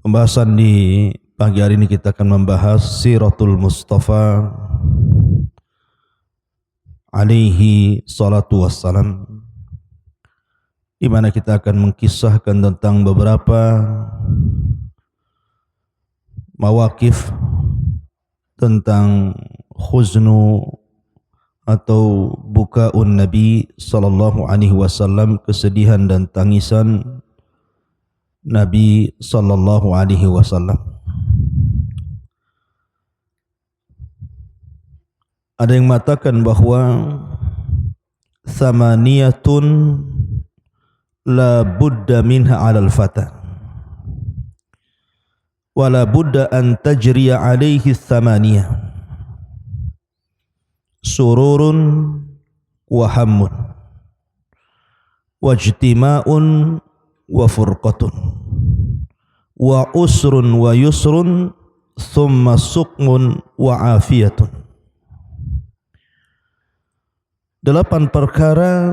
Pembahasan di pagi hari ini kita akan membahas Siratul Mustafa alaihi salatu wassalam, di mana kita akan mengkisahkan tentang beberapa mawakif tentang khuznu atau bukaun Nabi sallallahu alaihi wasallam, kesedihan dan tangisan Nabi sallallahu alaihi wasallam. Ada yang mengatakan bahawa thamaniyatun la budda minha 'alal fata wa la budda an tajriya 'alaihi thamaniyah: sururun wa hammun wajtima'un wa furqatun wa usrun wa yusrun thumma suqmun wa afiyatun. 8 perkara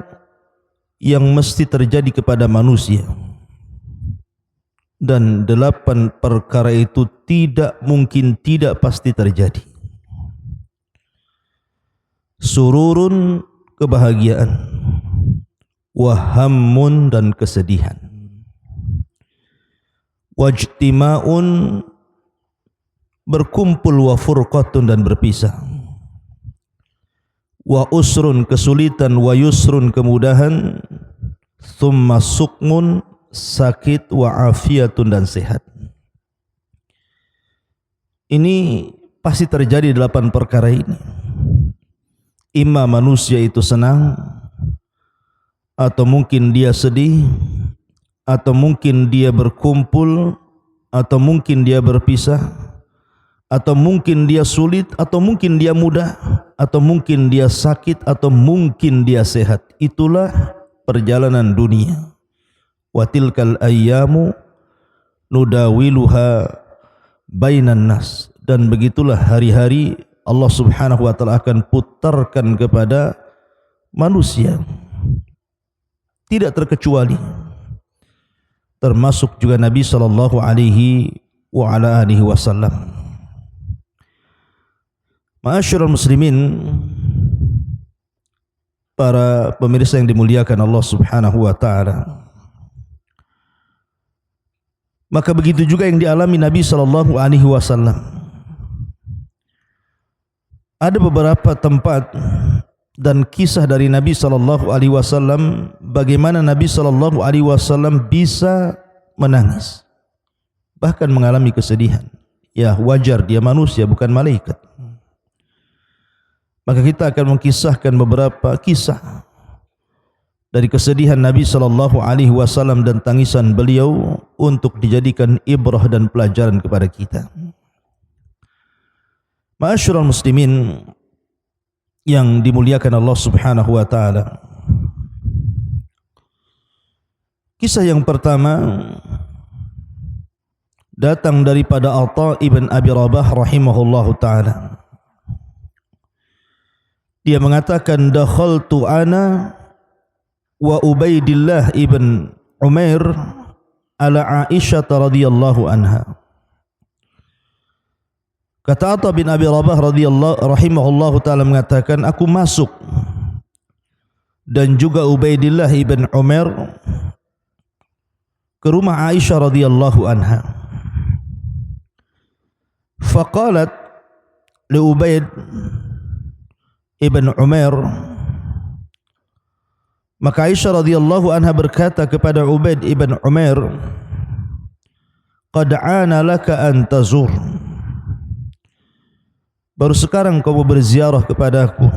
yang mesti terjadi kepada manusia, dan 8 perkara itu tidak mungkin tidak pasti terjadi. Sururun, kebahagiaan, wahammun, dan kesedihan, wajtima'un, berkumpul, wa furqatun, dan berpisah, wa usrun, kesulitan, wa yusrun, kemudahan, thumma sukmun, sakit, wa afiyatun, dan sehat. Ini pasti terjadi 8 perkara ini. Imma manusia itu senang, atau mungkin dia sedih, atau mungkin dia berkumpul, atau mungkin dia berpisah, atau mungkin dia sulit, atau mungkin dia mudah, atau mungkin dia sakit, atau mungkin dia sehat. Itulah perjalanan dunia. Wa tilkal ayyamu nudawiluha bainan nas. Dan begitulah hari-hari Allah Subhanahu wa taala akan putarkan kepada manusia, tidak terkecuali, termasuk juga Nabi sallallahu alaihi wa ala alihi wasallam. Ma'asyiral muslimin, para pemirsa yang dimuliakan Allah Subhanahu wa taala, maka begitu juga yang dialami Nabi sallallahu alaihi wasallam. Ada beberapa tempat dan kisah dari Nabi sallallahu alaihi wasallam bagaimana Nabi sallallahu alaihi wasallam bisa menangis, bahkan mengalami kesedihan. Ya, wajar, dia manusia, bukan malaikat. Maka kita akan mengkisahkan beberapa kisah dari kesedihan Nabi sallallahu alaihi wasallam dan tangisan beliau untuk dijadikan ibrah dan pelajaran kepada kita. Ma'asyiral muslimin yang dimuliakan Allah Subhanahu wa taala. Kisah yang pertama datang daripada Atha ibn Abi Rabah rahimahullahu taala. Dia mengatakan, dakhaltu ana wa Ubaidillah ibn Umair ala Aisyah radhiyallahu anha. Kata Atha bin Abi Rabah rahimahullahu taala mengatakan, aku masuk dan juga Ubaidillah ibn Umair ke rumah Aisyah radhiyallahu anha. Faqalat li Ubaid ibn Umair, maka Aisyah radhiyallahu anha berkata kepada Ubaid ibn Umair, qad ana laka an tazur, baru sekarang kamu berziarah kepadaku.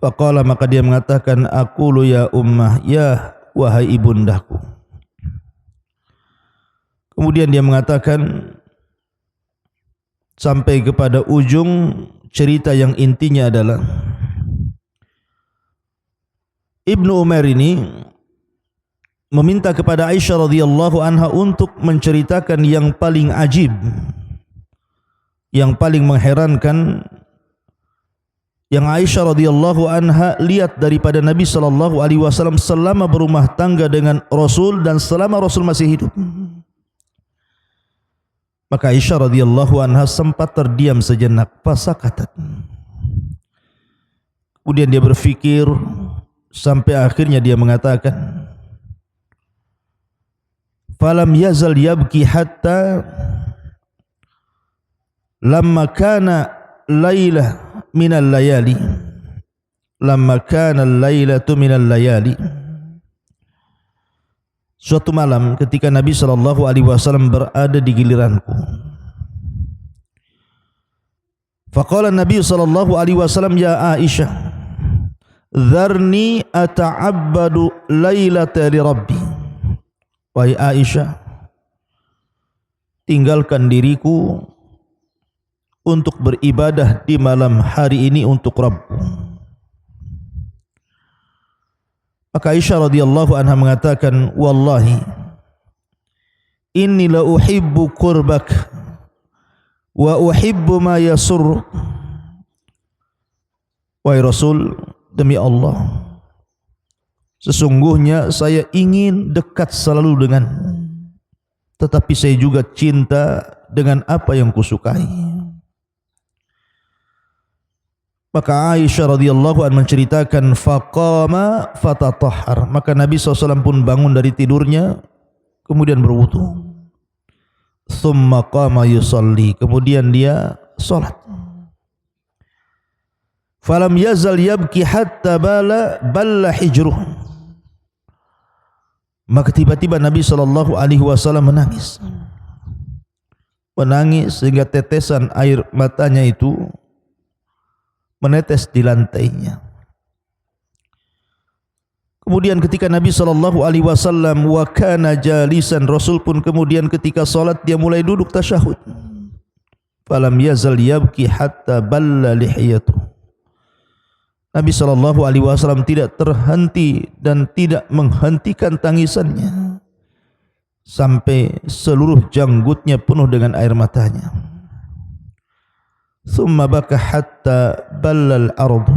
Faqala, maka dia mengatakan, aqulu ya ummah, ya wahai ibundaku. Kemudian dia mengatakan sampai kepada ujung cerita yang intinya adalah Ibnu Umar ini meminta kepada Aisyah radhiyallahu anha untuk menceritakan yang paling ajib Yang paling mengherankan yang Aisyah radhiyallahu anha lihat daripada Nabi sallallahu alaihi wasallam selama berumah tangga dengan Rasul dan selama Rasul masih hidup. Maka Aisyah radhiyallahu anha sempat terdiam sejenak, fasakatat. Kemudian dia berfikir sampai akhirnya dia mengatakan, falam yazal yabki hatta lamma kana lailah minal layali, lamma kana lailatu minal layali. Suatu malam ketika Nabi sallallahu alaihi wasallam berada di giliranku, faqala Nabi sallallahu alaihi wasallam, ya Aisyah, dharni ata'abbadu lailata li rabbi. Wahai Aisyah, tinggalkan diriku untuk beribadah di malam hari ini untuk Rabbku. Maka Aisyah radhiyallahu anha mengatakan, wallahi inni la uhibbu qurbak wa uhibbu ma yasurruk. Wahai Rasul, demi Allah, sesungguhnya saya ingin dekat selalu denganmu, tetapi saya juga cinta dengan apa yang kusukai. Maka Aisyah radhiyallahu anha menceritakan, faqama fatatahhar. Maka Nabi SAW pun bangun dari tidurnya, kemudian berwudu. Thumma qama yusalli. Kemudian dia salat. Falam yazal yabki hatta balla hijruh. Maka tiba-tiba Nabi SAW menangis. Menangis sehingga tetesan air matanya itu menetes di lantainya. Kemudian ketika Nabi SAW wa kana jalisan, Rasul pun kemudian ketika salat dia mulai duduk tasyahud. Falam yazal yabki hatta balla lihiyatuh. Nabi SAW tidak terhenti dan tidak menghentikan tangisannya sampai seluruh janggutnya penuh dengan air matanya. Thumma baka hatta ballal ardu.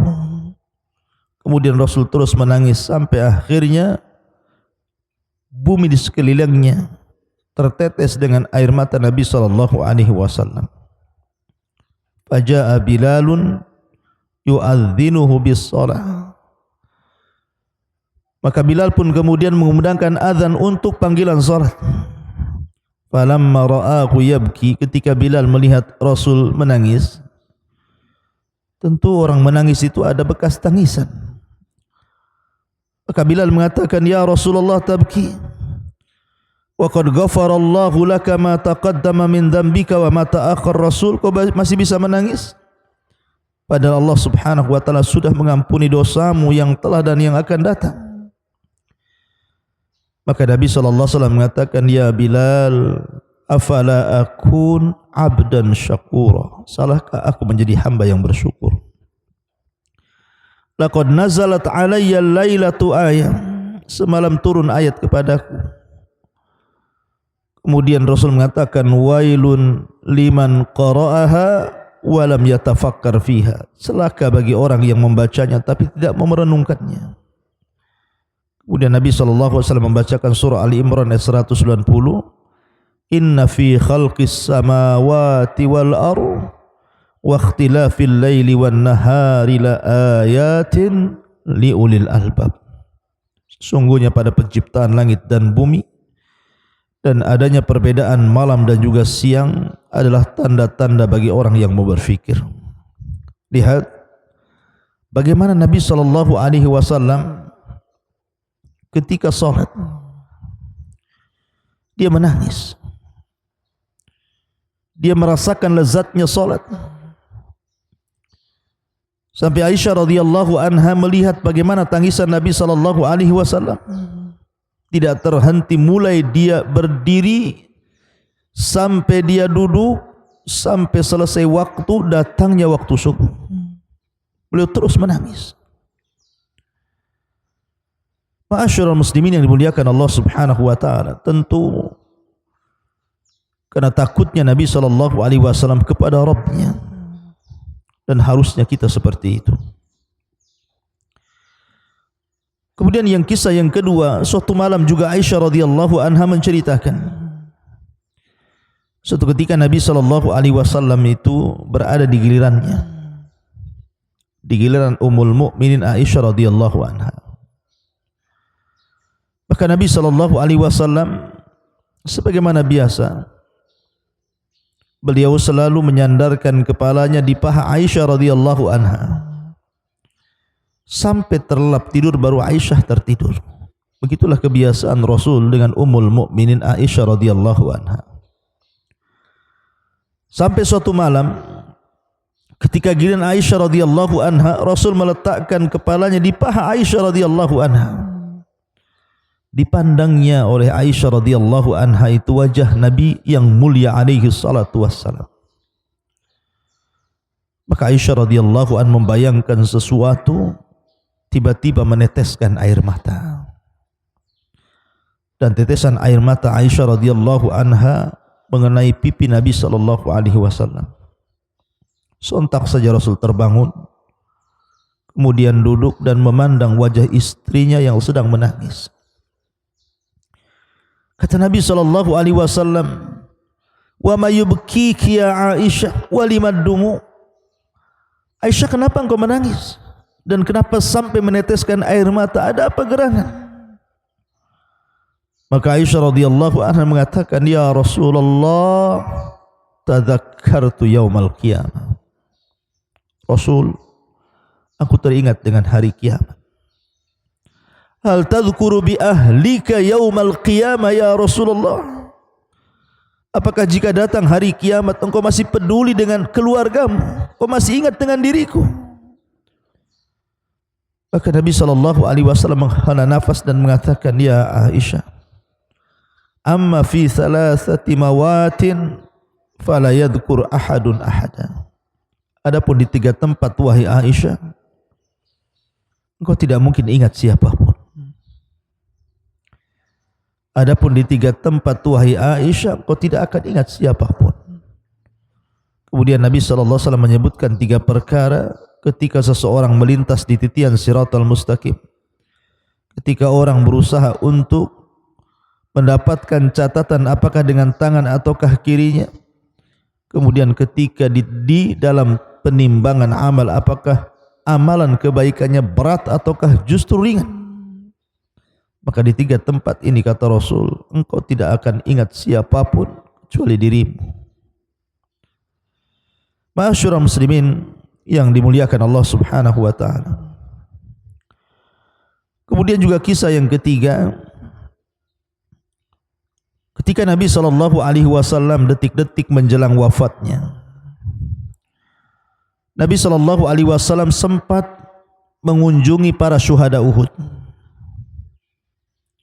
Kemudian Rasul terus menangis sampai akhirnya bumi di sekelilingnya tertetes dengan air mata Nabi SAW. Faja'a Bilalun yu'adzinuhu bis-shalah. Maka Bilal pun kemudian mengumandangkan azan untuk panggilan salat. Falamma ra'ahu yabki, ketika Bilal melihat Rasul menangis, tentu orang menangis itu ada bekas tangisan. Maka Bilal mengatakan, ya Rasulullah tabki wa qad ghafarallahu laka ma taqaddama min dhanbika wa ma ta'akhkhar. Rasul, kau masih bisa menangis? Padahal Allah Subhanahu wa taala sudah mengampuni dosamu yang telah dan yang akan datang. Maka Nabi SAW mengatakan, ya Bilal, afala akun abdan syakura. Salahkah aku menjadi hamba yang bersyukur? Laqad nazalat alayya lailatu ayat. Semalam turun ayat kepadaku. Kemudian Rasul mengatakan, wailun liman qara'aha walam yatafakkar fiha. Celaka bagi orang yang membacanya tapi tidak mau merenungkannya. Kemudian Nabi SAW membacakan surah Ali Imran ayat 190. Inna fi khalqis samawati wal ardh wa ikhtilafil laili wan nahari la ayatin liulil albab. Sungguhnya pada penciptaan langit dan bumi dan adanya perbedaan malam dan juga siang adalah tanda-tanda bagi orang yang mau berfikir. Lihat bagaimana Nabi SAW ketika salat dia menangis. Dia merasakan lezatnya salat. Sampai Aisyah radhiyallahu anha melihat bagaimana tangisan Nabi SAW. Tidak terhenti mulai dia berdiri sampai dia duduk sampai selesai waktu datangnya waktu subuh. Beliau terus menangis. Ma'asyiral muslimin yang dimuliakan Allah Subhanahu wa taala, tentu karena takutnya Nabi SAW kepada Rabbnya, dan harusnya kita seperti itu. Kemudian kisah yang kedua, suatu malam juga Aisyah radhiyallahu anha menceritakan, suatu ketika Nabi SAW itu berada di gilirannya, di giliran Ummul Mukminin Aisyah radhiyallahu anha. Maka Nabi SAW sebagaimana biasa, beliau selalu menyandarkan kepalanya di paha Aisyah radhiyallahu anha sampai terlelap tidur, baru Aisyah tertidur. Begitulah kebiasaan Rasul dengan Ummul Mukminin Aisyah radhiyallahu anha. Sampai suatu malam ketika giliran Aisyah radhiyallahu anha, Rasul meletakkan kepalanya di paha Aisyah radhiyallahu anha. Dipandangnya oleh Aisyah radhiyallahu anha itu wajah Nabi yang mulia alaihi salatu wassalam. Maka Aisyah radhiyallahu anha membayangkan sesuatu, tiba-tiba meneteskan air mata. Dan tetesan air mata Aisyah radhiyallahu anha mengenai pipi Nabi sallallahu alaihi wasallam. Sontak saja Rasul terbangun, kemudian duduk dan memandang wajah istrinya yang sedang menangis. Kata Nabi SAW, "Wa ma yubkiki ya Aisyah wa limad dumu?" Aisyah, kenapa engkau menangis? Dan kenapa sampai meneteskan air mata? Ada apa gerangan? Maka Aisyah radhiyallahu anha mengatakan, "Ya Rasulullah, tadzakkartu yaumal qiyamah." Rasul, aku teringat dengan hari kiamat. Hal tadhkuru bi ahlika yaumal qiyamah ya Rasulullah? Apakah jika datang hari kiamat engkau masih peduli dengan keluargamu? Kau masih ingat dengan diriku? Maka Nabi SAW menghela nafas dan mengatakan, "Ya Aisyah, amma fi thalathati mawatin fala yadhkur ahadun ahada." Adapun di 3 tempat wahai Aisyah, engkau tidak mungkin ingat siapapun. Adapun di 3 tempat wahai Aisyah, kau tidak akan ingat siapapun. Kemudian Nabi SAW menyebutkan 3 perkara ketika seseorang melintas di titian Siratal Mustaqim. Ketika orang berusaha untuk mendapatkan catatan apakah dengan tangan ataukah kirinya. Kemudian ketika di dalam penimbangan amal, apakah amalan kebaikannya berat ataukah justru ringan. Maka di 3 tempat ini kata Rasul, engkau tidak akan ingat siapapun kecuali dirimu. Ma'asyiral muslimin yang dimuliakan Allah Subhanahu wa taala. Kemudian juga kisah yang ketiga, ketika Nabi SAW detik-detik menjelang wafatnya, Nabi SAW sempat mengunjungi para syuhada Uhud.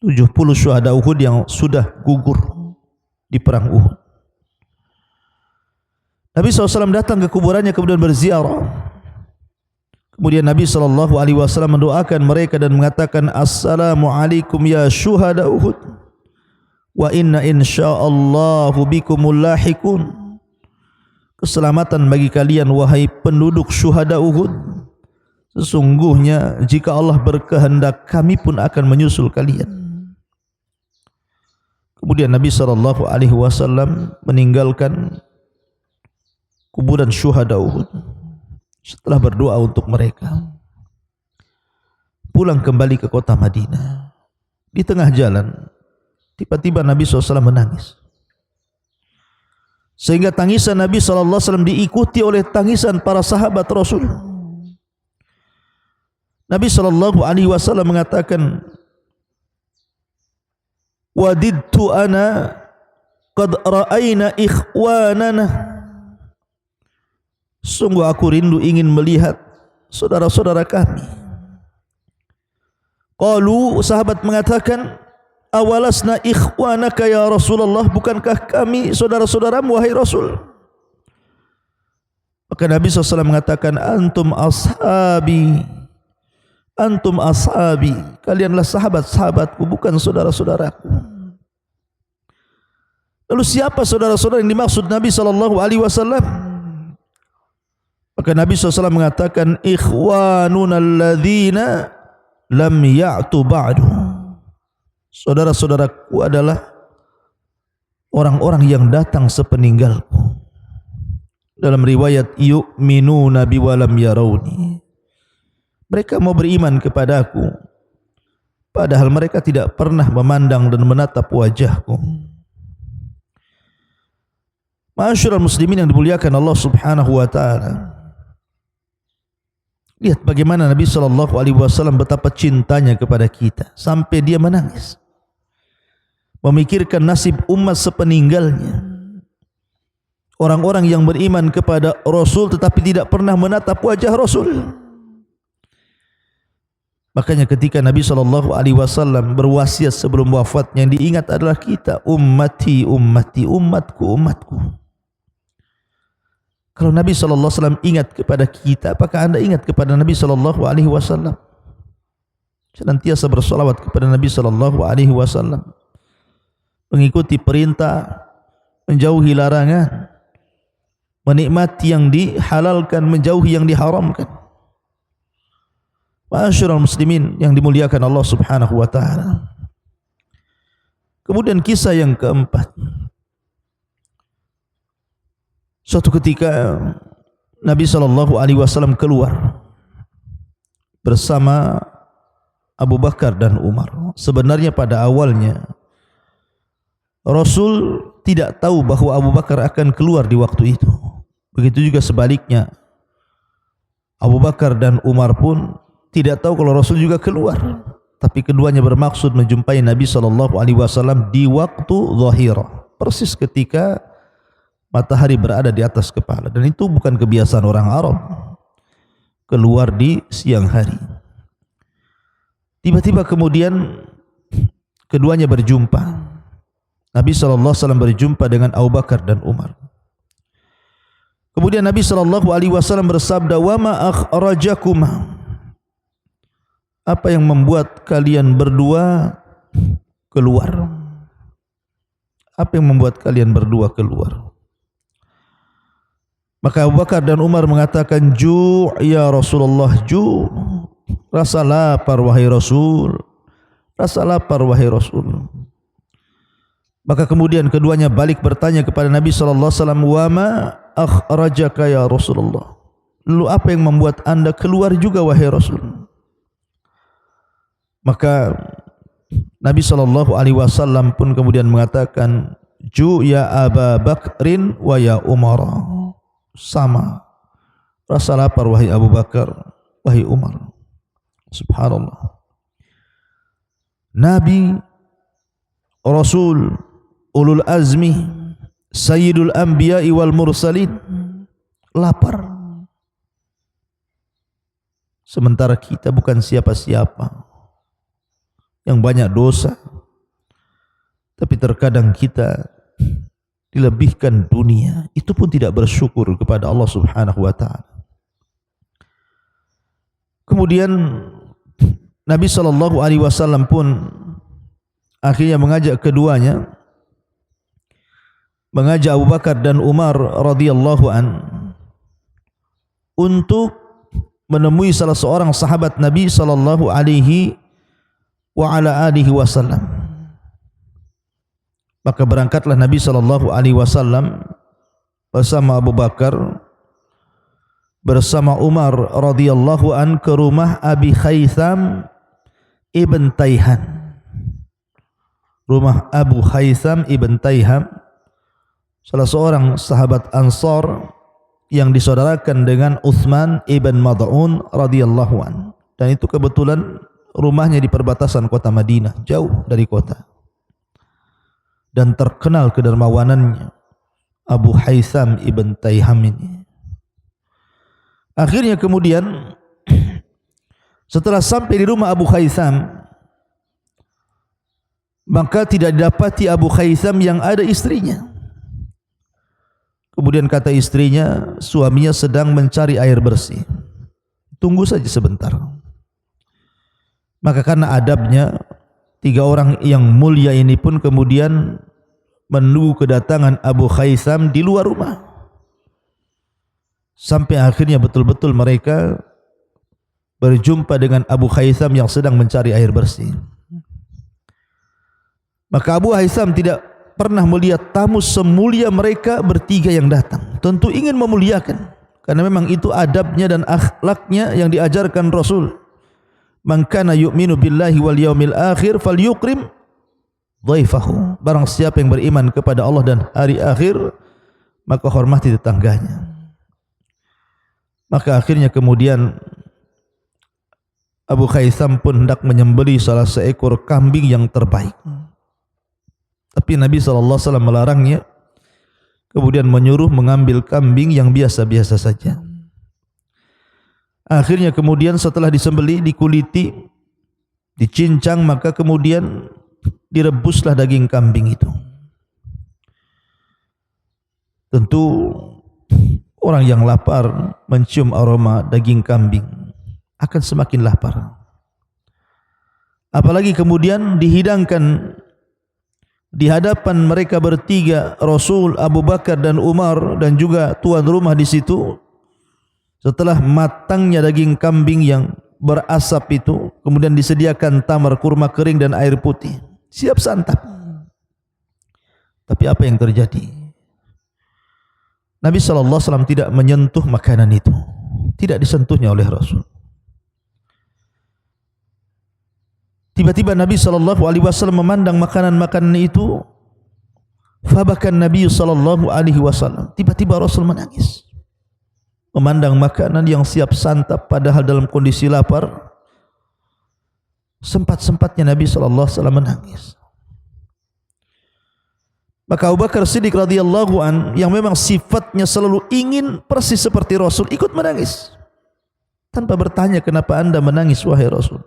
70 syuhada Uhud yang sudah gugur di perang Uhud. Nabi SAW datang ke kuburannya kemudian berziarah. Kemudian Nabi SAW mendoakan mereka dan mengatakan, "Assalamualaikum ya syuhada Uhud, wa inna insyaallahu bikumul lahiqun." Keselamatan bagi kalian wahai penduduk syuhada Uhud. Sesungguhnya jika Allah berkehendak, kami pun akan menyusul kalian. Kemudian Nabi SAW meninggalkan kuburan syuhada Uhud setelah berdoa untuk mereka. Pulang kembali ke kota Madinah. Di tengah jalan, tiba-tiba Nabi SAW menangis. Sehingga tangisan Nabi SAW diikuti oleh tangisan para sahabat Rasul. Nabi SAW mengatakan, "Wadidtu ana qad ra'ayna ikhwanana." Sungguh aku rindu ingin melihat saudara-saudara kami. Qalu, sahabat mengatakan, "Awalasna ikhwanaka ya Rasulullah, bukankah kami saudara-saudaramu wahai Rasul?" Maka Nabi SAW mengatakan, "Antum ashabi, antum ashabi, kalianlah sahabat-sahabatku, bukan saudara-saudaraku." Lalu siapa saudara-saudara yang dimaksud Nabi SAW? Maka Nabi SAW mengatakan, ikhwanuna alladzina lam ya'tu ba'du. Saudara-saudaraku adalah orang-orang yang datang sepeninggalku. Dalam riwayat yu'minuna bi wa lam yarawni. Mereka mau beriman kepadaku, padahal mereka tidak pernah memandang dan menatap wajahku. Ma'asyiral muslimin yang dimuliakan Allah Subhanahu wa taala. Lihat bagaimana Nabi SAW betapa cintanya kepada kita sampai dia menangis, memikirkan nasib umat sepeninggalnya. Orang-orang yang beriman kepada Rasul tetapi tidak pernah menatap wajah Rasul. Makanya ketika Nabi SAW berwasiat sebelum wafatnya, yang diingat adalah kita, ummati, ummati, umatku, umatku. Kalau Nabi SAW ingat kepada kita, apakah anda ingat kepada Nabi SAW? Senantiasa bersolawat kepada Nabi SAW, mengikuti perintah, menjauhi larangan, menikmati yang dihalalkan, menjauhi yang diharamkan. Ma'asyiral muslimin yang dimuliakan Allah Subhanahu wa taala. Kemudian kisah yang keempat. Suatu ketika Nabi SAW keluar bersama Abu Bakar dan Umar. Sebenarnya pada awalnya Rasul tidak tahu bahwa Abu Bakar akan keluar di waktu itu. Begitu juga sebaliknya, Abu Bakar dan Umar pun tidak tahu kalau Rasul juga keluar. Tapi keduanya bermaksud menjumpai Nabi SAW di waktu zahirah, persis ketika matahari berada di atas kepala. Dan itu bukan kebiasaan orang Arab, keluar di siang hari. Tiba-tiba kemudian keduanya berjumpa. Nabi SAW berjumpa dengan Abu Bakar dan Umar. Kemudian Nabi SAW bersabda, wa ma akhrajakuma, apa yang membuat kalian berdua keluar? Apa yang membuat kalian berdua keluar? Maka Abu Bakar dan Umar mengatakan, ju' ya Rasulullah, ju', rasa lapar wahai Rasul, rasa lapar wahai Rasul. Maka kemudian keduanya balik bertanya kepada Nabi SAW, wa ma akhrajaka ya Rasulullah, lalu apa yang membuat anda keluar juga wahai Rasul? Maka Nabi SAW pun kemudian mengatakan, ju ya Aba Bakrin wa ya Umar, sama rasa lapar wahai Abu Bakar, wahai Umar. Subhanallah. Nabi, Rasul, Ulul Azmi, Sayyidul Anbiya'i wal Mursalin lapar. Sementara kita bukan siapa-siapa, yang banyak dosa, tapi terkadang kita dilebihkan dunia, itu pun tidak bersyukur kepada Allah Subhanahu wa taala. Kemudian Nabi SAW pun akhirnya mengajak keduanya, mengajak Abu Bakar dan Umar radhiyallahu an untuk menemui salah seorang sahabat Nabi sallallahu alaihi wa ala alihi wasallam. Maka berangkatlah Nabi sallallahu alaihi wasallam bersama Abu Bakar, bersama Umar radhiyallahu an ke rumah Abi Khaytham ibn Tayhan. Rumah Abu Khaytham ibn Tayhan, salah seorang sahabat Ansar yang disaudarakan dengan Uthman ibn Mad'un radhiyallahu an. Dan itu kebetulan rumahnya di perbatasan kota Madinah, jauh dari kota. Dan terkenal kedermawanannya Abu Khaytham ibn Tayhan ini. Akhirnya kemudian setelah sampai di rumah Abu Khaytham, maka tidak didapati Abu Khaytham yang ada istrinya. Kemudian kata istrinya, suaminya sedang mencari air bersih, tunggu saja sebentar. Maka karena adabnya, tiga orang yang mulia ini pun kemudian menunggu kedatangan Abu Khaisam di luar rumah. Sampai akhirnya betul-betul mereka berjumpa dengan Abu Khaisam yang sedang mencari air bersih. Maka Abu Khaisam tidak pernah melihat tamu semulia mereka bertiga yang datang. Tentu ingin memuliakan, karena memang itu adabnya dan akhlaknya yang diajarkan Rasul. Man kana yu'minu billahi wal yaumil akhir falyukrim dhaifahu. Barang siapa yang beriman kepada Allah dan hari akhir, maka hormati tetangganya. Maka akhirnya kemudian Abu Khaisam pun hendak menyembelih salah seekor kambing yang terbaik. Tapi Nabi SAW melarangnya, kemudian menyuruh mengambil kambing yang biasa-biasa saja. Akhirnya kemudian setelah disembelih, dikuliti, dicincang, maka kemudian direbuslah daging kambing itu. Tentu orang yang lapar mencium aroma daging kambing akan semakin lapar. Apalagi kemudian dihidangkan di hadapan mereka bertiga, Rasul, Abu Bakar dan Umar, dan juga tuan rumah di situ. Setelah matangnya daging kambing yang berasap itu, kemudian disediakan tamar, kurma kering dan air putih, siap santap. Tapi apa yang terjadi? Nabi SAW tidak menyentuh makanan itu, tidak disentuhnya oleh Rasul. Tiba-tiba Nabi SAW memandang makanan-makanan itu, fabakan Nabi SAW. Tiba-tiba Rasul menangis, memandang makanan yang siap santap padahal dalam kondisi lapar. Sempat-sempatnya Nabi SAW menangis. Maka Abu Bakar Siddiq radhiyallahu an, yang memang sifatnya selalu ingin persis seperti Rasul, ikut menangis tanpa bertanya, kenapa anda menangis wahai Rasul?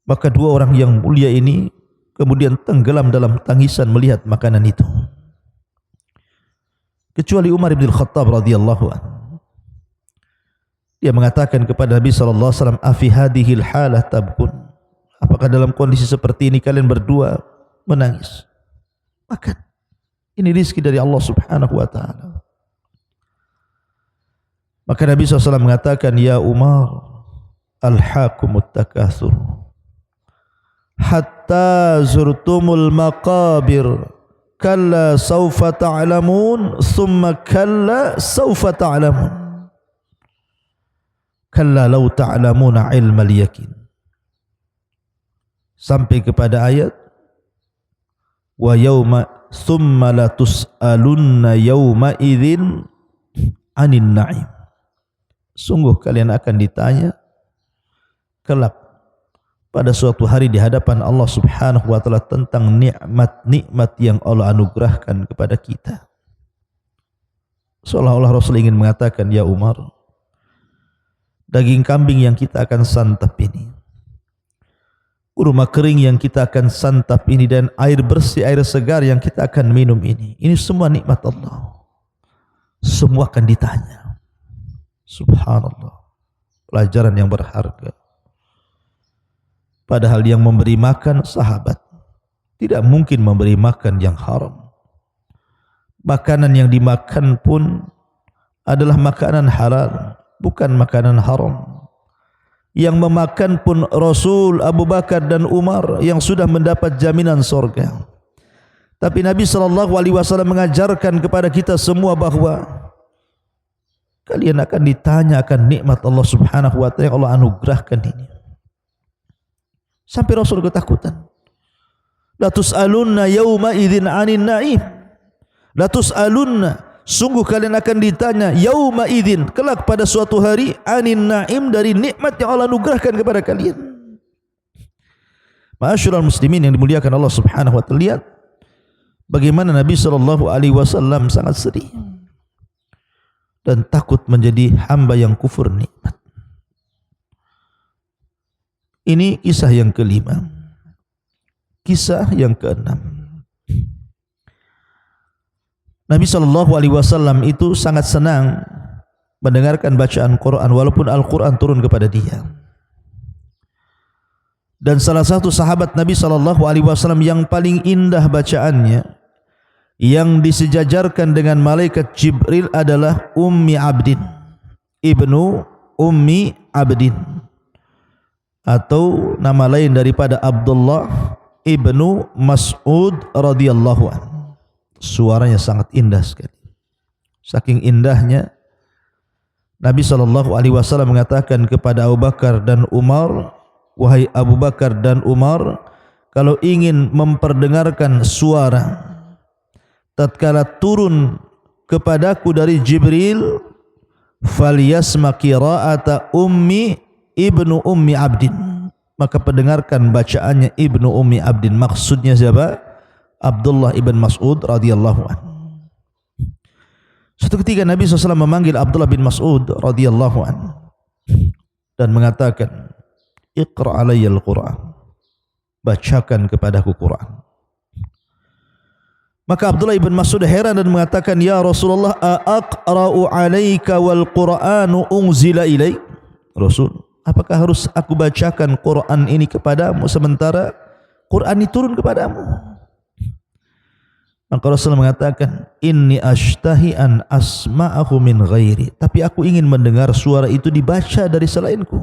Maka dua orang yang mulia ini kemudian tenggelam dalam tangisan melihat makanan itu, kecuali Umar bin Khattab radhiyallahu anhu. Dia mengatakan kepada Nabi SAW, afi hadhil halah tabkun, apakah dalam kondisi seperti ini kalian berdua menangis? Makan, ini rezeki dari Allah Subhanahu wa ta'ala. Maka Nabi SAW mengatakan, ya Umar, alhaakumut takatsur hatta zurtumul maqabir, kalla sawfa ta'lamun, thumma kalla sawfa ta'lamun, kalla law ta'lamuna ilmal yakin, sampai kepada ayat wa yauma thumma la tus'alunna yauma idzin 'anin na'im. Sungguh kalian akan ditanya kelak pada suatu hari di hadapan Allah Subhanahu wa ta'ala tentang nikmat-nikmat yang Allah anugerahkan kepada kita. Seolah-olah Rasul ingin mengatakan, ya Umar, daging kambing yang kita akan santap ini, kurma kering yang kita akan santap ini, dan air bersih, air segar yang kita akan minum ini semua nikmat Allah. Semua akan ditanya. Subhanallah, pelajaran yang berharga. Padahal yang memberi makan sahabat, tidak mungkin memberi makan yang haram. Makanan yang dimakan pun adalah makanan halal, bukan makanan haram. Yang memakan pun Rasul, Abu Bakar dan Umar yang sudah mendapat jaminan surga. Tapi Nabi SAW mengajarkan kepada kita semua bahwa kalian akan ditanya akan nikmat Allah Subhanahu wa ta'ala yang Allah anugerahkan ini. Sampai Rasul ketakutan. La tus'alunna yawma idzin 'anin na'im. La tus'alunna, sungguh kalian akan ditanya yawma idzin, kelak pada suatu hari, 'anin na'im, dari nikmat yang Allah anugerahkan kepada kalian. Ma'asyiral muslimin yang dimuliakan Allah Subhanahu wa ta'ala, lihat bagaimana Nabi SAW sangat sedih dan takut menjadi hamba yang kufur nikmat. Ini kisah yang kelima. Kisah yang keenam, Nabi SAW itu sangat senang mendengarkan bacaan Quran walaupun Al-Quran turun kepada dia. Dan salah satu sahabat Nabi SAW yang paling indah bacaannya, yang disejajarkan dengan malaikat Jibril adalah Ummi Abdin, ibnu Ummi Abdin, atau nama lain daripada Abdullah ibnu Mas'ud radhiyallahu anhu. Suaranya sangat indah sekali. Saking indahnya, Nabi SAW mengatakan kepada Abu Bakar dan Umar, wahai Abu Bakar dan Umar, kalau ingin memperdengarkan suara tatkala turun kepadaku dari Jibril, falyasma qira'ata ummi ibnu Ummi Abdin, maka pendengarkan bacaannya ibnu Ummi Abdin. Maksudnya siapa? Abdullah ibn Mas'ud radhiyallahu anhu. Suatu ketika Nabi SAW memanggil Abdullah bin Mas'ud radhiyallahu anhu dan mengatakan, Iqra' alayyal Qur'an, bacakan kepadaku Quran. Maka Abdullah ibn Mas'ud heran dan mengatakan, Ya Rasulullah, aqra'u alaika wal Qur'anu unzila ilaik? Rasul, apakah harus aku bacakan Quran ini kepadamu sementara Quran ini turun kepadamu? Maka Rasul mengatakan, Inni ashtahi an asma'ahu min ghairi, tapi aku ingin mendengar suara itu dibaca dari selainku.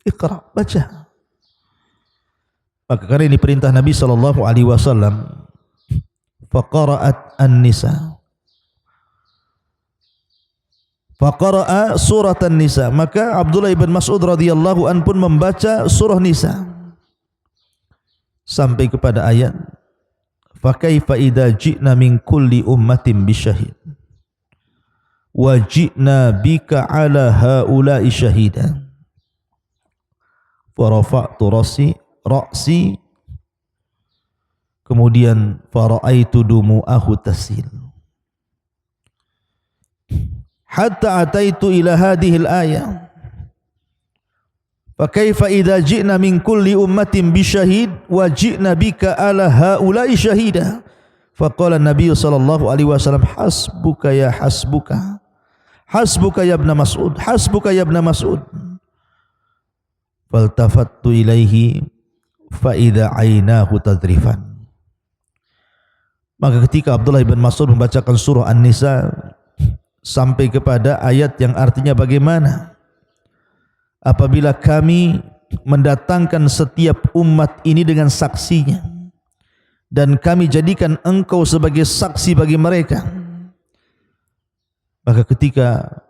Iqra', baca. Maka karena ini perintah Nabi SAW, faqara'at an-nisa, faqara'a surat an-nisa, maka Abdullah ibn Mas'ud radhiyallahu an pun membaca surah Nisa sampai kepada ayat, fa kaifa idza ji'na min kulli ummatin bisyahid wa ji'na bika ala haula'i syahida, fa rafa'tu ra'si, kemudian fara'aitu dumu'ahu tasil hatta ataitu ila hadhil ayah, fa kaifa idza ji'na min kulli ummatin bisyahid wa ji'na bika ala haula'i syahida, fa qala an-nabiy sallallahu alaihi wasallam, hasbuka ya hasbuka, hasbuka ya ibn Mas'ud, hasbuka ya ibn Mas'ud. Faltafattu ilaihi fa idza ainahu tadrifan. Maka ketika Abdullah bin Mas'ud membacakan surah An-Nisa sampai kepada ayat yang artinya bagaimana apabila kami mendatangkan setiap umat ini dengan saksinya dan kami jadikan engkau sebagai saksi bagi mereka, maka ketika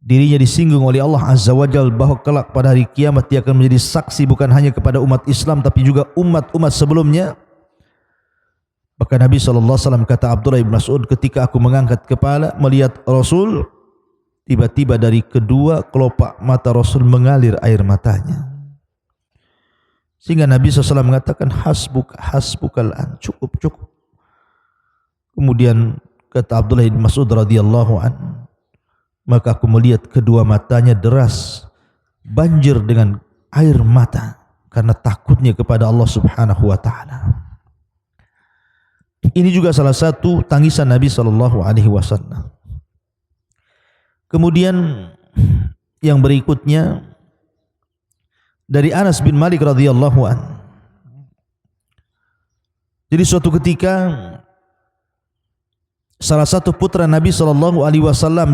dirinya disinggung oleh Allah Azza wa Jalla bahwa kelak pada hari kiamat dia akan menjadi saksi bukan hanya kepada umat Islam tapi juga umat-umat sebelumnya, maka Nabi SAW kata Abdullah bin Mas'ud, ketika aku mengangkat kepala melihat Rasul, tiba-tiba dari kedua kelopak mata Rasul mengalir air matanya, sehingga Nabi SAW mengatakan, hasbuk, hasbukal an, cukup, cukup. Kemudian kata Abdullah bin Mas'ud radhiyallahu an, maka aku melihat kedua matanya deras, banjir dengan air mata karena takutnya kepada Allah Subhanahu wa taala. Ini juga salah satu tangisan Nabi SAW. Kemudian yang berikutnya dari Anas bin Malik radhiyallahu an. Jadi suatu ketika salah satu putra Nabi SAW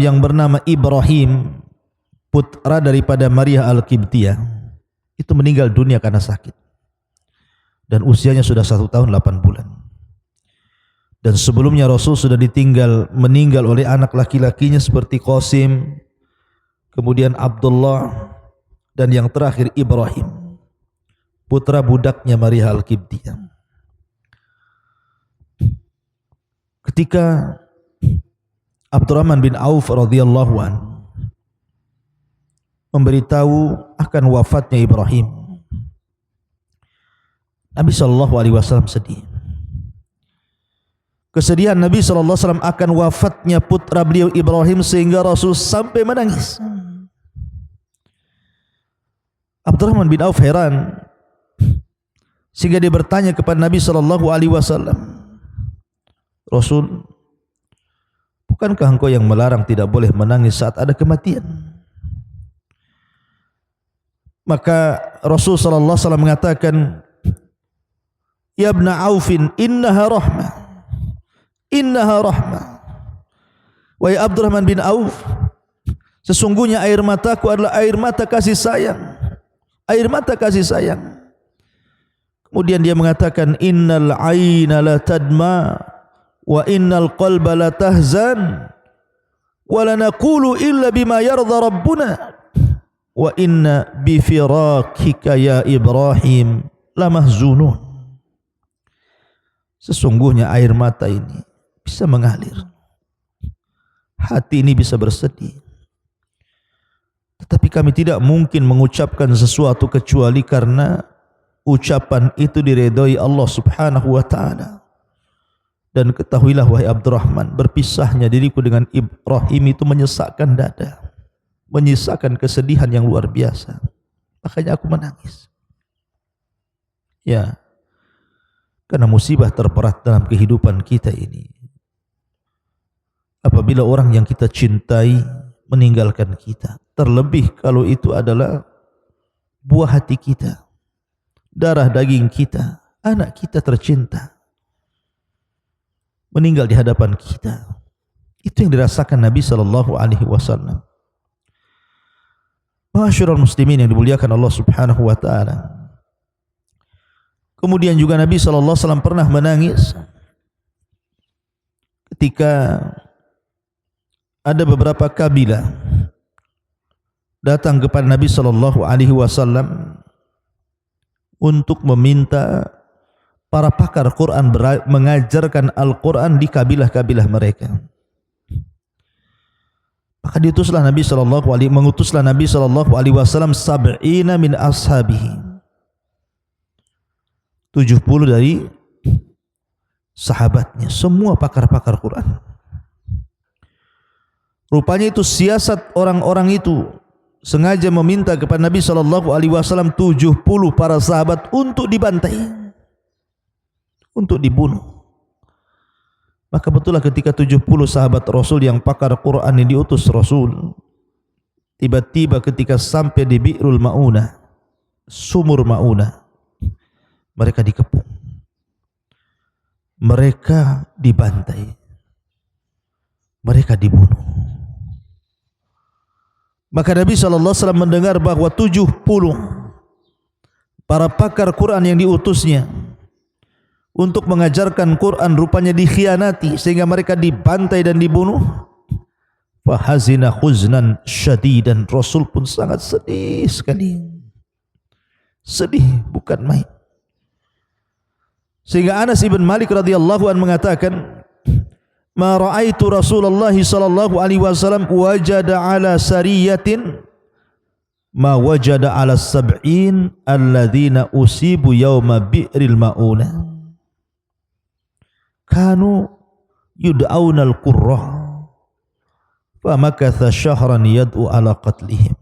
yang bernama Ibrahim, putra daripada Maria Al-Qibtiyah, itu meninggal dunia karena sakit dan usianya sudah 1 tahun 8 bulan. Dan sebelumnya Rasul sudah meninggal oleh anak laki-lakinya seperti Qasim, kemudian Abdullah, dan yang terakhir Ibrahim, putra budaknya Maria Al-Qibtiyah. Ketika Abdurrahman bin Auf radhiyallahu an memberitahu akan wafatnya Ibrahim, Nabi SAW sedih. Kesedihan Nabi SAW akan wafatnya putra beliau Ibrahim sehingga Rasul sampai menangis. Abdurrahman bin Auf heran sehingga dia bertanya kepada Nabi SAW, Rasul, bukankah engkau yang melarang tidak boleh menangis saat ada kematian? Maka Rasul sallallahu alaihi wasallam mengatakan, "Ya ibn Aufin, innaha rahmah. Innaha rahmah." Wahai Abdurrahman bin Auf, sesungguhnya air mataku adalah air mata kasih sayang. Air mata kasih sayang. Kemudian dia mengatakan, "Innal aina la tadma wa innal qalba la tahzan wa la naqulu illa bima yarda rabbuna wa inna bi firakika ya Ibrahim la mahzunun." Sesungguhnya air mata ini bisa mengalir, hati ini bisa bersedih, tetapi kami tidak mungkin mengucapkan sesuatu kecuali karena ucapan itu diredai Allah subhanahu wa ta'ala. Dan ketahuilah wahai Abdurrahman, berpisahnya diriku dengan Ibrahim itu menyesakkan dada, menyisakan kesedihan yang luar biasa. Makanya aku menangis. Ya, karena musibah terberat dalam kehidupan kita ini, apabila orang yang kita cintai meninggalkan kita, terlebih kalau itu adalah buah hati kita, darah daging kita, anak kita tercinta, meninggal di hadapan kita. Itu yang dirasakan Nabi SAW. Ma'asyiral muslimin yang dimuliakan Allah subhanahu wa ta'ala. Kemudian juga Nabi SAW pernah menangis ketika ada beberapa kabilah datang kepada Nabi SAW untuk meminta para pakar Quran mengajarkan Al-Quran di kabilah-kabilah mereka. Maka mengutuslah Nabi SAW sab'ina min ashabihi, 70 dari sahabatnya, semua pakar-pakar Quran. Rupanya itu siasat orang-orang itu sengaja meminta kepada Nabi SAW 70 para sahabat untuk dibantai, untuk dibunuh. Maka betullah ketika 70 sahabat Rasul yang pakar Quran yang diutus Rasul, tiba-tiba ketika sampai di Bi'rul Ma'unah, sumur Ma'unah, mereka dikepung, mereka dibantai, mereka dibunuh. Maka Nabi SAW mendengar bahawa 70 para pakar Quran yang diutusnya untuk mengajarkan Quran rupanya dikhianati sehingga mereka dibantai dan dibunuh. Fahazina khuznan syadidan, Rasul pun sangat sedih sekali, sedih bukan main. Sehingga Anas ibn Malik radhiyallahu anhu mengatakan, "Ma ra'aitu Rasulullah sallallahu alaihi wasallam wajada ala sariyatin ma wajada ala sab'in alladzina usibu yawma bi'ril ma'unah. Kanu yud'auna al-qurrah fa makatha syahran yad'u ala qatlihim."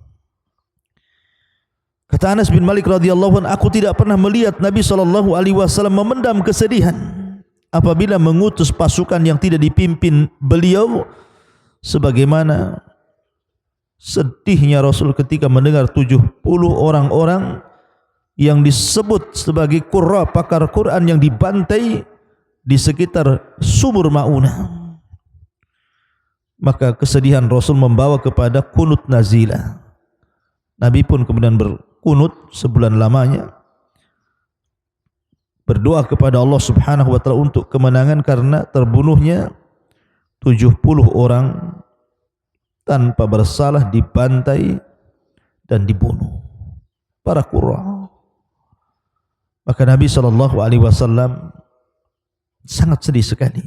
Kata Anas bin Malik radhiyallahu anhu, aku tidak pernah melihat Nabi SAW memendam kesedihan apabila mengutus pasukan yang tidak dipimpin beliau, sebagaimana sedihnya Rasul ketika mendengar 70 orang-orang yang disebut sebagai qurra, pakar Quran, yang dibantai di sekitar sumur Ma'unah. Maka kesedihan Rasul membawa kepada kunut nazilah. Nabi pun kemudian berkunut sebulan lamanya, berdoa kepada Allah subhanahu wa ta'ala untuk kemenangan karena terbunuhnya 70 orang tanpa bersalah, dibantai dan dibunuh para qurra. Maka Nabi SAW sangat sedih sekali.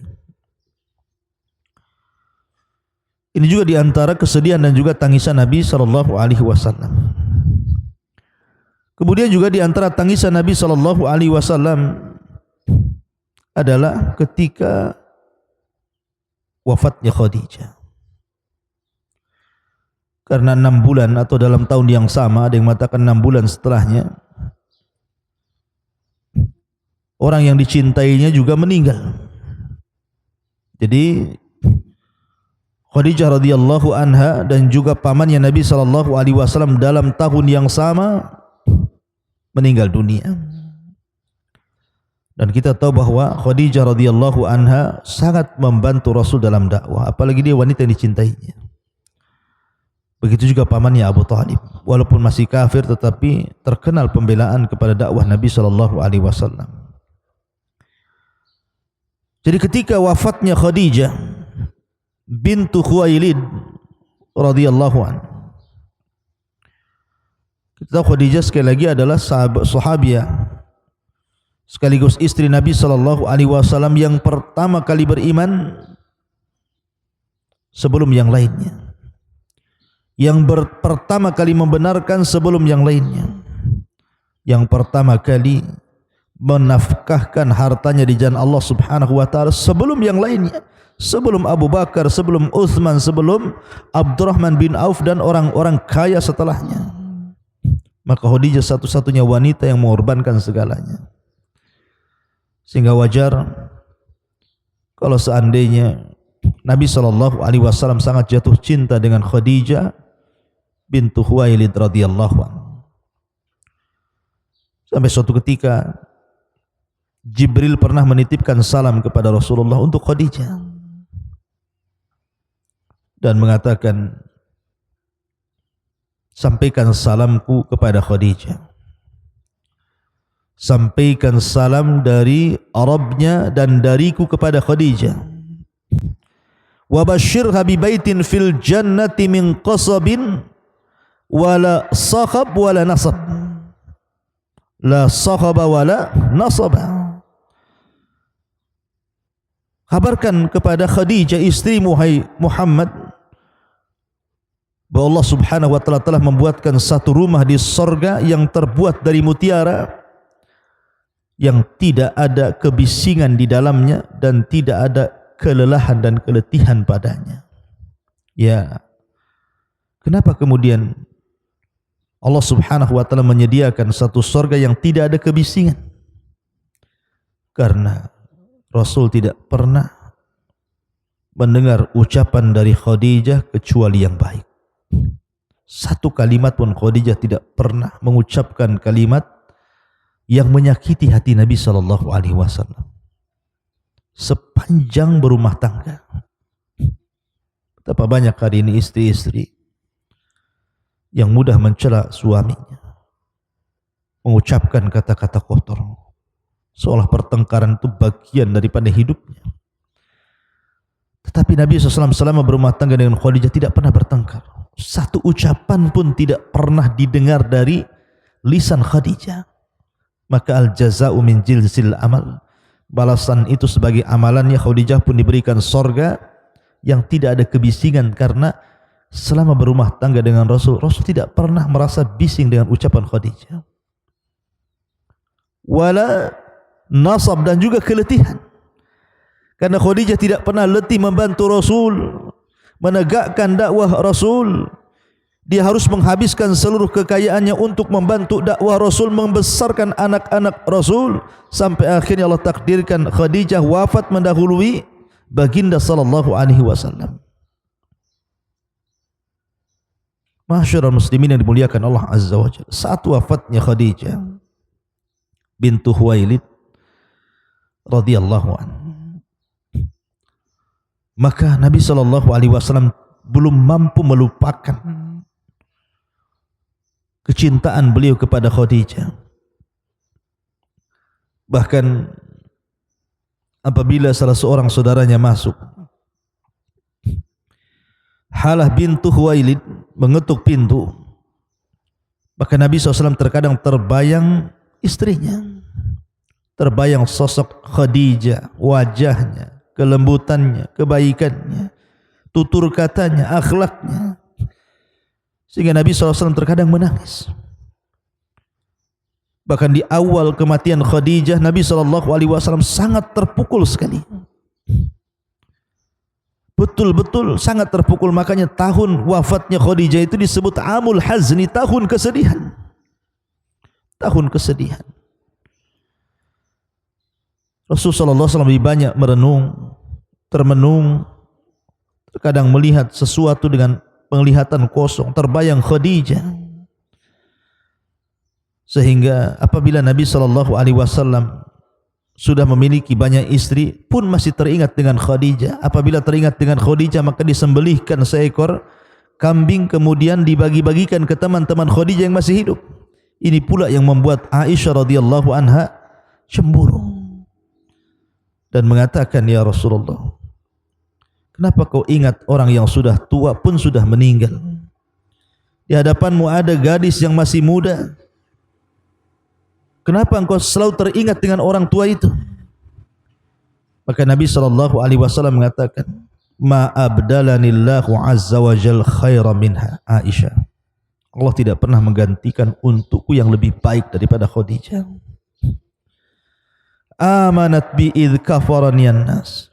Ini juga diantara kesedihan dan juga tangisan Nabi SAW. Kemudian juga diantara tangisan Nabi SAW adalah ketika wafatnya Khadijah. Karena 6 bulan atau dalam tahun yang sama, ada yang mengatakan 6 bulan setelahnya, orang yang dicintainya juga meninggal. Jadi Khadijah radhiyallahu anha dan juga pamannya Nabi SAW dalam tahun yang sama meninggal dunia. Dan kita tahu bahwa Khadijah radhiyallahu anha sangat membantu Rasul dalam dakwah, apalagi dia wanita yang dicintainya. Begitu juga pamannya Abu Thalib, walaupun masih kafir tetapi terkenal pembelaan kepada dakwah Nabi sallallahu alaihi wasallam. Jadi ketika wafatnya Khadijah bintu Khuwailid radhiyallahu anha, kita tahu Khadijah sekali lagi adalah sahabiah sekaligus istri Nabi sallallahu alaihi wasallam yang pertama kali beriman sebelum yang lainnya, yang pertama kali membenarkan sebelum yang lainnya, yang pertama kali menafkahkan hartanya di jalan Allah Subhanahu wa taala sebelum yang lainnya, sebelum Abu Bakar, sebelum Utsman, sebelum Abdurrahman bin Auf dan orang-orang kaya setelahnya. Maka Khadijah satu-satunya wanita yang mengorbankan segalanya. Sehingga wajar kalau seandainya Nabi SAW sangat jatuh cinta dengan Khadijah bintu Khuwailid radhiyallahu anha. Sampai suatu ketika Jibril pernah menitipkan salam kepada Rasulullah untuk Khadijah dan mengatakan, sampaikan salamku kepada Khadijah, sampaikan salam dari Arabnya dan dariku kepada Khadijah. Wa basyirha bi baitin fil jannati min qasabin wala sakhab wala nasab. La sakhaba wala nasaba. Kabarkan kepada Khadijah istri Muhammad bahwa Allah Subhanahu wa taala telah membuatkan satu rumah di sorga yang terbuat dari mutiara, yang tidak ada kebisingan di dalamnya dan tidak ada kelelahan dan keletihan padanya. Ya, kenapa kemudian Allah Subhanahu wa taala menyediakan satu surga yang tidak ada kebisingan? Karena Rasul tidak pernah mendengar ucapan dari Khadijah kecuali yang baik. Satu kalimat pun Khadijah tidak pernah mengucapkan kalimat yang menyakiti hati Nabi sallallahu alaihi wasallam sepanjang berumah tangga. Betapa banyak hari ini istri-istri yang mudah mencela suaminya, mengucapkan kata-kata kotor, seolah pertengkaran itu bagian daripada hidupnya. Tetapi Nabi SAW selama berumah tangga dengan Khadijah tidak pernah bertengkar. Satu ucapan pun tidak pernah didengar dari lisan Khadijah. Maka al-jaza'u min jinsil amal, balasan itu sebagai amalannya. Khadijah pun diberikan sorga yang tidak ada kebisingan, karena selama berumah tangga dengan Rasul tidak pernah merasa bising dengan ucapan Khadijah. Wala nasab, dan juga keletihan, karena Khadijah tidak pernah letih membantu Rasul, menegakkan dakwah Rasul. Dia harus menghabiskan seluruh kekayaannya untuk membantu dakwah Rasul, membesarkan anak-anak Rasul, sampai akhirnya Allah takdirkan Khadijah wafat mendahului baginda sallallahu alaihi wasallam. Masyarul muslimin yang dimuliakan Allah Azza wa Jalla, saat wafatnya Khadijah bintu Khuwailid radhiyallahu anha, maka Nabi sallallahu alaihi wasallam belum mampu melupakan kecintaan beliau kepada Khadijah. Bahkan apabila salah seorang saudaranya masuk, Halah bintu Khuwailid mengetuk pintu, maka Nabi SAW terkadang terbayang istrinya, terbayang sosok Khadijah, wajahnya, kelembutannya, kebaikannya, tutur katanya, akhlaknya, sehingga Nabi SAW terkadang menangis. Bahkan di awal kematian Khadijah, Nabi SAW sangat terpukul sekali, betul-betul sangat terpukul. Makanya tahun wafatnya Khadijah itu disebut Amul Hazni, tahun kesedihan. Tahun kesedihan. Rasulullah SAW lebih banyak merenung, termenung, terkadang melihat sesuatu dengan penglihatan kosong, terbayang Khadijah, Sehingga apabila Nabi SAW sudah memiliki banyak istri pun masih teringat dengan Khadijah. Apabila teringat dengan Khadijah, maka disembelihkan seekor kambing kemudian dibagi-bagikan ke teman-teman Khadijah yang masih hidup. Ini pula yang membuat Aisyah radhiyallahu anha cemburu dan mengatakan, ya Rasulullah, kenapa kau ingat orang yang sudah tua pun sudah meninggal? Di hadapanmu ada gadis yang masih muda. Kenapa engkau selalu teringat dengan orang tua itu? Maka Nabi SAW mengatakan, ma abdalanillahu azza wa jal khaira minha Aisyah. Allah tidak pernah menggantikan untukku yang lebih baik daripada Khadijah. Amanat bi idh kafaraniyan nas.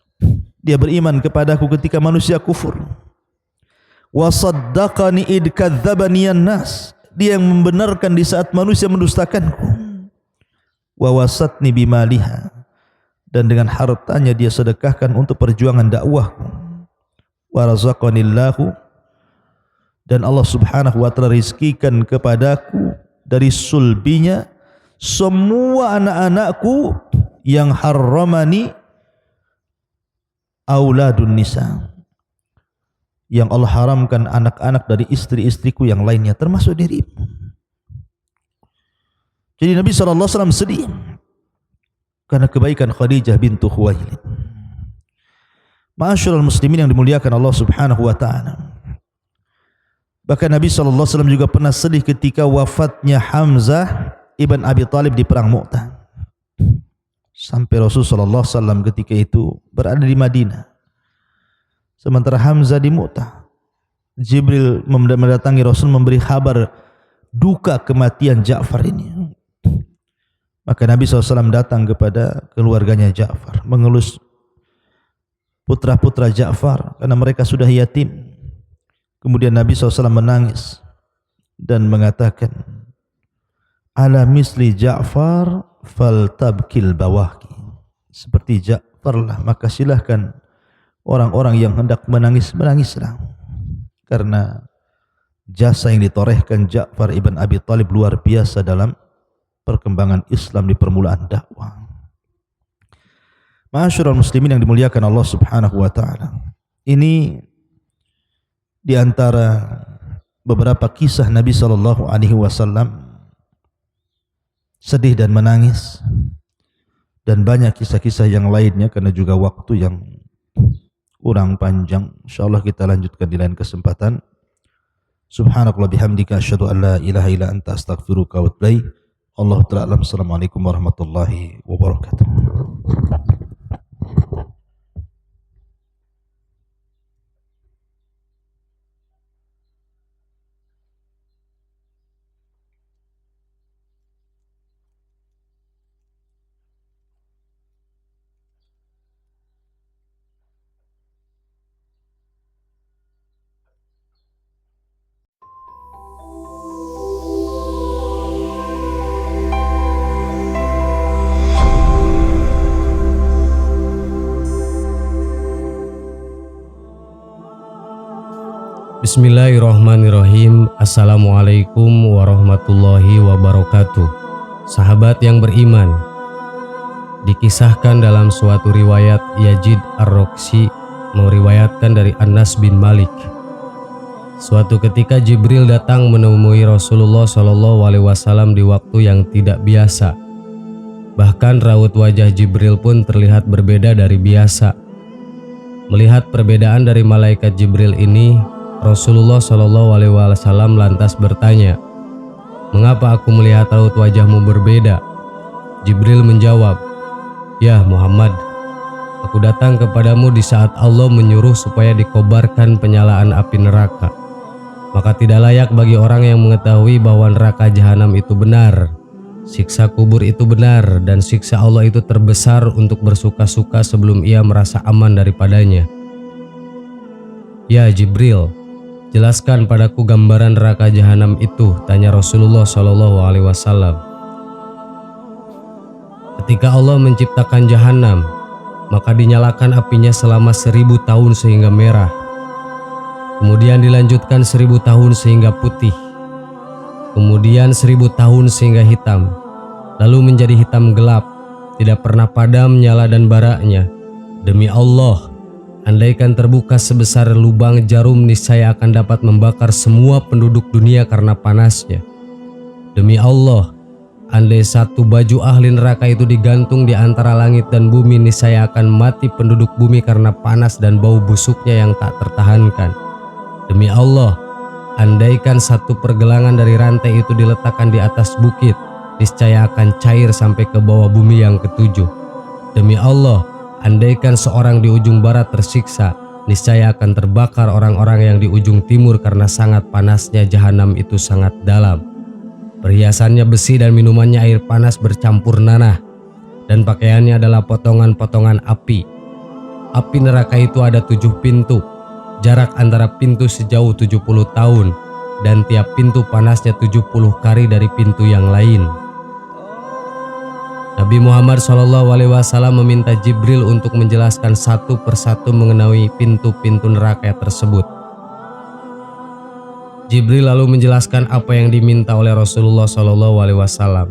Dia beriman kepadaku ketika manusia kufur. Wa saddaqani idh kadzdzabaniyan nas. Dia yang membenarkan di saat manusia mendustakanku. Wa wasatni bimaliha. Dan dengan hartanya dia sedekahkan untuk perjuangan dakwahku. Wa razaqanillahu, dan Allah subhanahu wa ta'ala rizkikan kepadaku dari sulbinya semua anak-anakku yang harramani auladun nisa, yang Allah haramkan anak-anak dari istri-istriku yang lainnya termasuk dirimu. Jadi Nabi SAW sedih karena kebaikan Khadijah bintu Khuwailid. Ma'asyiral muslimin yang dimuliakan Allah subhanahu wa ta'ala, bahkan Nabi SAW juga pernah sedih ketika wafatnya Hamzah ibn Abi Talib di perang Mu'tah. Sampai Rasulullah SAW ketika itu berada di Madinah, sementara Hamzah di Mu'tah. Jibril mendatangi Rasul memberi kabar duka kematian Ja'far ini. Maka Nabi SAW datang kepada keluarganya Ja'far, mengelus putra-putra Ja'far karena mereka sudah yatim. Kemudian Nabi SAW menangis dan mengatakan, ala misli Ja'far fal tabkil bawahki. Seperti Ja'far lah, maka silahkan orang-orang yang hendak menangis, menangislah. Karena jasa yang ditorehkan Ja'far ibn Abi Talib luar biasa dalam perkembangan Islam di permulaan dakwah. Ma'asyiral muslimin yang dimuliakan Allah subhanahu wa ta'ala, ini di antara beberapa kisah Nabi SAW sedih dan menangis, dan banyak kisah-kisah yang lainnya karena juga waktu yang kurang panjang. InsyaAllah kita lanjutkan di lain kesempatan. Subhanakallah bihamdika asyhadu an la ilaha illa anta astaghfiruka wa atubu ilaik. Allahu ta'ala alam. Assalamualaikum warahmatullahi wabarakatuh. Bismillahirrahmanirrahim. Assalamualaikum warahmatullahi wabarakatuh. Sahabat yang beriman, dikisahkan dalam suatu riwayat, Yazid Ar-Roksi meriwayatkan dari Anas bin Malik, suatu ketika Jibril datang menemui Rasulullah SAW di waktu yang tidak biasa. Bahkan raut wajah Jibril pun terlihat berbeda dari biasa. Melihat perbedaan dari malaikat Jibril ini, Rasulullah SAW lantas bertanya, "Mengapa aku melihat raut wajahmu berbeda?" Jibril menjawab, "Ya Muhammad, aku datang kepadamu di saat Allah menyuruh supaya dikobarkan penyalaan api neraka. Maka tidak layak bagi orang yang mengetahui bahwa neraka jahanam itu benar, siksa kubur itu benar, dan siksa Allah itu terbesar untuk bersuka-suka sebelum ia merasa aman daripadanya." "Ya Jibril, jelaskan padaku gambaran neraka jahanam itu," tanya Rasulullah SAW. Ketika Allah menciptakan jahanam, maka dinyalakan apinya selama 1000 tahun sehingga merah. Kemudian dilanjutkan 1000 tahun sehingga putih. kemudian 1000 tahun sehingga hitam, lalu menjadi hitam gelap, tidak pernah padam nyala dan baraknya. Demi Allah, andaikan terbuka sebesar lubang jarum, niscaya akan dapat membakar semua penduduk dunia karena panasnya. Demi Allah, andai satu baju ahli neraka itu digantung di antara langit dan bumi, niscaya akan mati penduduk bumi karena panas dan bau busuknya yang tak tertahankan. Demi Allah, andaikan satu pergelangan dari rantai itu diletakkan di atas bukit, niscaya akan cair sampai ke bawah bumi yang ketujuh. Demi Allah, andaikan seorang di ujung barat tersiksa, niscaya akan terbakar orang-orang yang di ujung timur karena sangat panasnya jahanam itu sangat dalam. Perhiasannya besi dan minumannya air panas bercampur nanah, dan pakaiannya adalah potongan-potongan api. Api neraka itu ada 7 pintu. Jarak antara pintu sejauh 70 tahun, dan tiap pintu panasnya 70 kali dari pintu yang lain. Nabi Muhammad SAW meminta Jibril untuk menjelaskan satu persatu mengenai pintu-pintu neraka tersebut. Jibril lalu menjelaskan apa yang diminta oleh Rasulullah SAW.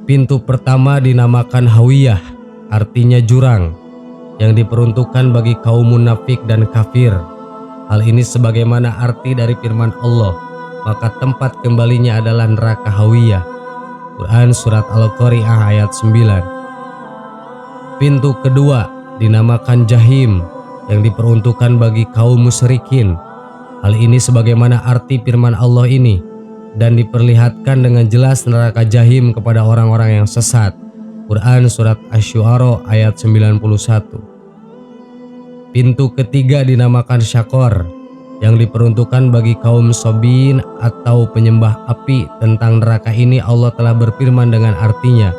Pintu pertama dinamakan Hawiyah, artinya jurang, yang diperuntukkan bagi kaum munafik dan kafir. Hal ini sebagaimana arti dari firman Allah, maka tempat kembalinya adalah neraka Hawiyah. Quran Surat Al-Qari'ah ayat 9. Pintu kedua dinamakan Jahim, yang diperuntukkan bagi kaum musyrikin. Hal ini sebagaimana arti firman Allah ini, dan diperlihatkan dengan jelas neraka Jahim kepada orang-orang yang sesat. Quran Surat Asy-Syu'ara ayat 91. Pintu ketiga dinamakan Syakor, yang diperuntukkan bagi kaum Sobin atau penyembah api. Tentang neraka ini Allah telah berfirman dengan artinya,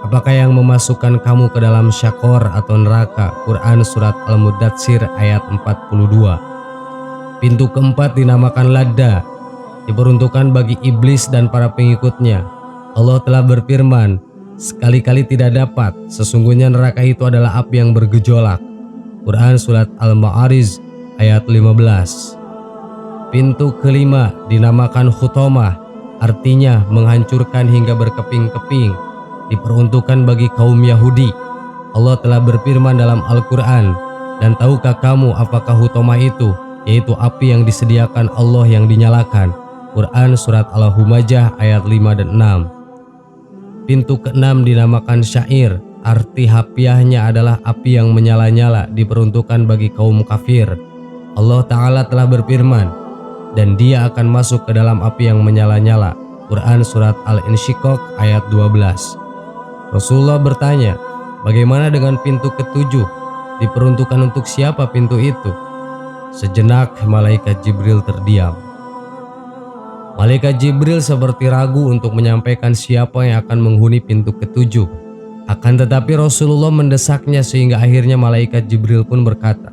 apakah yang memasukkan kamu ke dalam Syakor atau neraka? Quran Surat Al-Mudatsir ayat 42. Pintu keempat dinamakan Ladda, diperuntukkan bagi iblis dan para pengikutnya. Allah telah berfirman, sekali-kali tidak dapat, sesungguhnya neraka itu adalah api yang bergejolak. Quran Surat Al-Ma'arij ayat 15. Pintu kelima dinamakan Khutomah, artinya menghancurkan hingga berkeping-keping, diperuntukkan bagi kaum Yahudi. Allah telah berfirman dalam Al-Quran, dan tahukah kamu apakah Khutomah itu? Yaitu api yang disediakan Allah yang dinyalakan. Quran Surat Al-Humajah ayat 5 dan 6. Pintu keenam dinamakan Syair, arti harfiahnya adalah api yang menyala-nyala, diperuntukkan bagi kaum kafir. Allah Ta'ala telah berfirman, dan dia akan masuk ke dalam api yang menyala-nyala. Quran Surat Al-Insyiqaq ayat 12. Rasulullah bertanya, bagaimana dengan pintu ketujuh? Diperuntukkan untuk siapa pintu itu? Sejenak malaikat Jibril terdiam. Malaikat Jibril seperti ragu untuk menyampaikan siapa yang akan menghuni pintu ketujuh. Akan tetapi Rasulullah mendesaknya sehingga akhirnya malaikat Jibril pun berkata,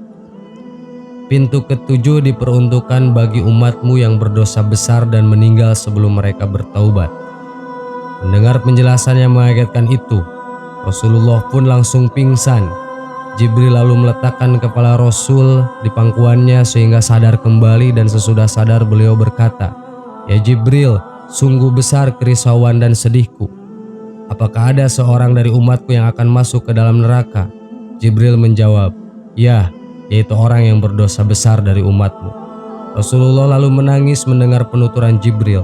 pintu ketujuh diperuntukkan bagi umatmu yang berdosa besar dan meninggal sebelum mereka bertaubat. Mendengar penjelasan yang mengagetkan itu, Rasulullah pun langsung pingsan. Jibril lalu meletakkan kepala Rasul di pangkuannya sehingga sadar kembali, dan sesudah sadar beliau berkata, ya Jibril, sungguh besar kerisauan dan sedihku. Apakah ada seorang dari umatku yang akan masuk ke dalam neraka? Jibril menjawab, ya, yaitu orang yang berdosa besar dari umatmu. Rasulullah lalu menangis mendengar penuturan Jibril.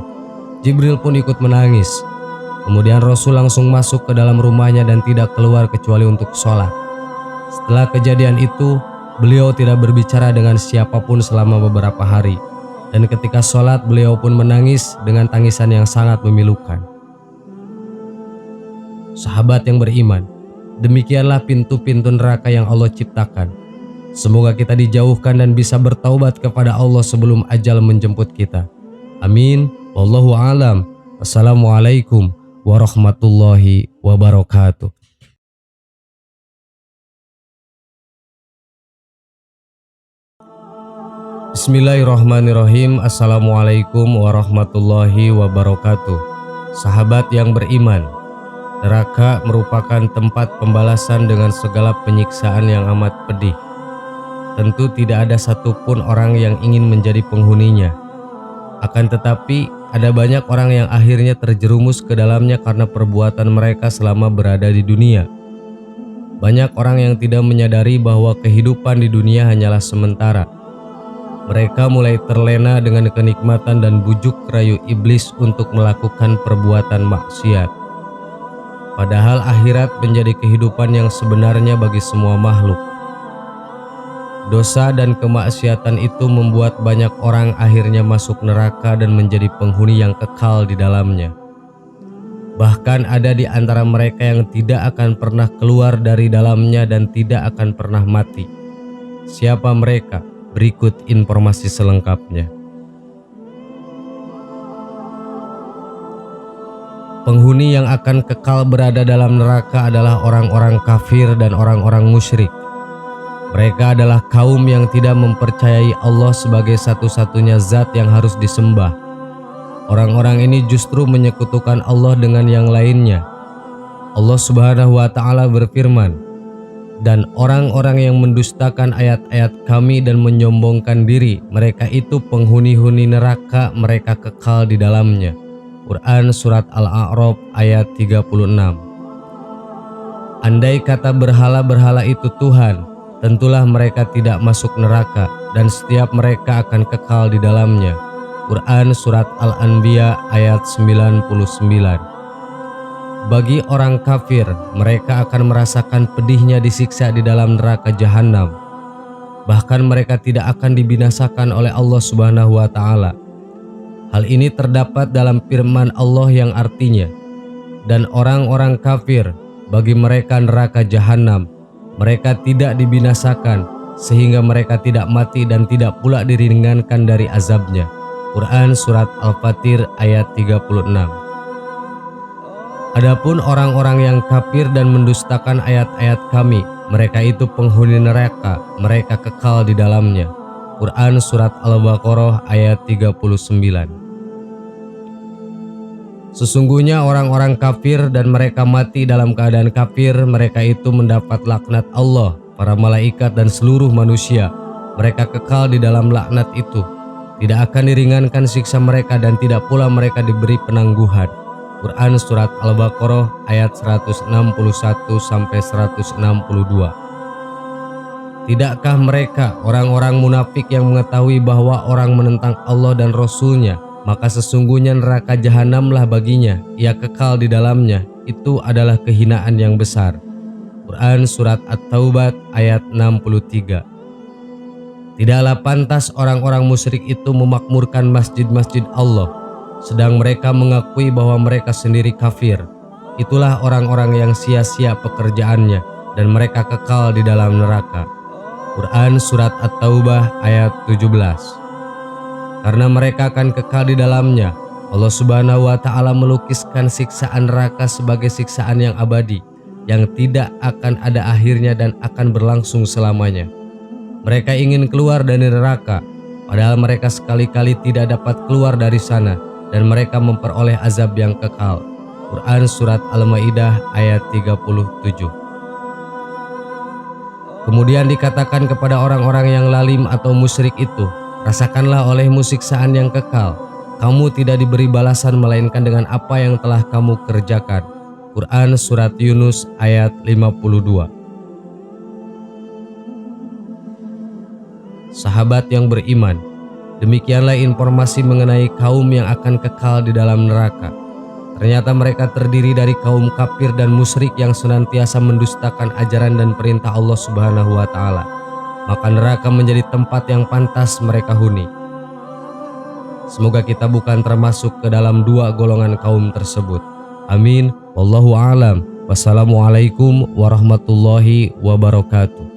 Jibril pun ikut menangis. Kemudian Rasul langsung masuk ke dalam rumahnya dan tidak keluar kecuali untuk sholat. Setelah kejadian itu, beliau tidak berbicara dengan siapapun selama beberapa hari. Dan ketika sholat, beliau pun menangis dengan tangisan yang sangat memilukan. Sahabat yang beriman, demikianlah pintu-pintu neraka yang Allah ciptakan. Semoga kita dijauhkan dan bisa bertaubat kepada Allah sebelum ajal menjemput kita. Amin. Wallahu a'lam. Wassalamualaikum warahmatullahi wabarakatuh. Bismillahirrahmanirrahim. Assalamualaikum warahmatullahi wabarakatuh. Sahabat yang beriman, neraka merupakan tempat pembalasan dengan segala penyiksaan yang amat pedih. Tentu tidak ada satupun orang yang ingin menjadi penghuninya. Akan tetapi ada banyak orang yang akhirnya terjerumus ke dalamnya karena perbuatan mereka selama berada di dunia. Banyak orang yang tidak menyadari bahwa kehidupan di dunia hanyalah sementara. Mereka mulai terlena dengan kenikmatan dan bujuk rayu iblis untuk melakukan perbuatan maksiat. Padahal akhirat menjadi kehidupan yang sebenarnya bagi semua makhluk. Dosa dan kemaksiatan itu membuat banyak orang akhirnya masuk neraka dan menjadi penghuni yang kekal di dalamnya. Bahkan ada di antara mereka yang tidak akan pernah keluar dari dalamnya dan tidak akan pernah mati. Siapa mereka? Berikut informasi selengkapnya. Penghuni yang akan kekal berada dalam neraka adalah orang-orang kafir dan orang-orang musyrik. Mereka adalah kaum yang tidak mempercayai Allah sebagai satu-satunya zat yang harus disembah. Orang-orang ini justru menyekutukan Allah dengan yang lainnya. Allah Subhanahu wa Ta'ala berfirman, "Dan orang-orang yang mendustakan ayat-ayat Kami dan menyombongkan diri, mereka itu penghuni-huni neraka, mereka kekal di dalamnya." Quran Surat Al-A'raf ayat 36. Andai kata berhala-berhala itu Tuhan, tentulah mereka tidak masuk neraka dan setiap mereka akan kekal di dalamnya. Quran Surat Al-Anbiya ayat 99. Bagi orang kafir, mereka akan merasakan pedihnya disiksa di dalam neraka jahanam. Bahkan mereka tidak akan dibinasakan oleh Allah Subhanahu wa Ta'ala. Hal ini terdapat dalam firman Allah yang artinya, "Dan orang-orang kafir, bagi mereka neraka jahanam, mereka tidak dibinasakan sehingga mereka tidak mati dan tidak pula diringankan dari azabnya." Quran Surat Al-Fatir ayat 36. Adapun orang-orang yang kafir dan mendustakan ayat-ayat Kami, mereka itu penghuni neraka, mereka kekal di dalamnya. Quran Surat Al-Baqarah ayat 39. Sesungguhnya orang-orang kafir dan mereka mati dalam keadaan kafir, mereka itu mendapat laknat Allah, para malaikat dan seluruh manusia. Mereka kekal di dalam laknat itu. Tidak akan diringankan siksa mereka dan tidak pula mereka diberi penangguhan. Quran Surat Al-Baqarah ayat 161-162. Tidakkah mereka orang-orang munafik yang mengetahui bahwa orang menentang Allah dan Rasul-Nya, maka sesungguhnya neraka jahanamlah baginya, ia kekal di dalamnya, itu adalah kehinaan yang besar. Quran Surat At-Taubah ayat 63. Tidaklah pantas orang-orang musyrik itu memakmurkan masjid-masjid Allah, sedang mereka mengakui bahwa mereka sendiri kafir. Itulah orang-orang yang sia-sia pekerjaannya dan mereka kekal di dalam neraka. Quran Surat At-Taubah ayat 17. Karena mereka akan kekal di dalamnya, Allah Subhanahu wa Ta'ala melukiskan siksaan neraka sebagai siksaan yang abadi, yang tidak akan ada akhirnya dan akan berlangsung selamanya. Mereka ingin keluar dari neraka, padahal mereka sekali-kali tidak dapat keluar dari sana, dan mereka memperoleh azab yang kekal. Quran Surat Al-Maidah ayat 37. Kemudian dikatakan kepada orang-orang yang lalim atau musyrik itu, rasakanlah olehmu siksaan yang kekal. Kamu tidak diberi balasan melainkan dengan apa yang telah kamu kerjakan. Quran Surat Yunus ayat 52. Sahabat yang beriman, demikianlah informasi mengenai kaum yang akan kekal di dalam neraka. Ternyata mereka terdiri dari kaum kafir dan musyrik yang senantiasa mendustakan ajaran dan perintah Allah Subhanahu wa Ta'ala. Maka neraka menjadi tempat yang pantas mereka huni. Semoga kita bukan termasuk ke dalam dua golongan kaum tersebut. Amin. Wallahu a'lam. Wassalamualaikum warahmatullahi wabarakatuh.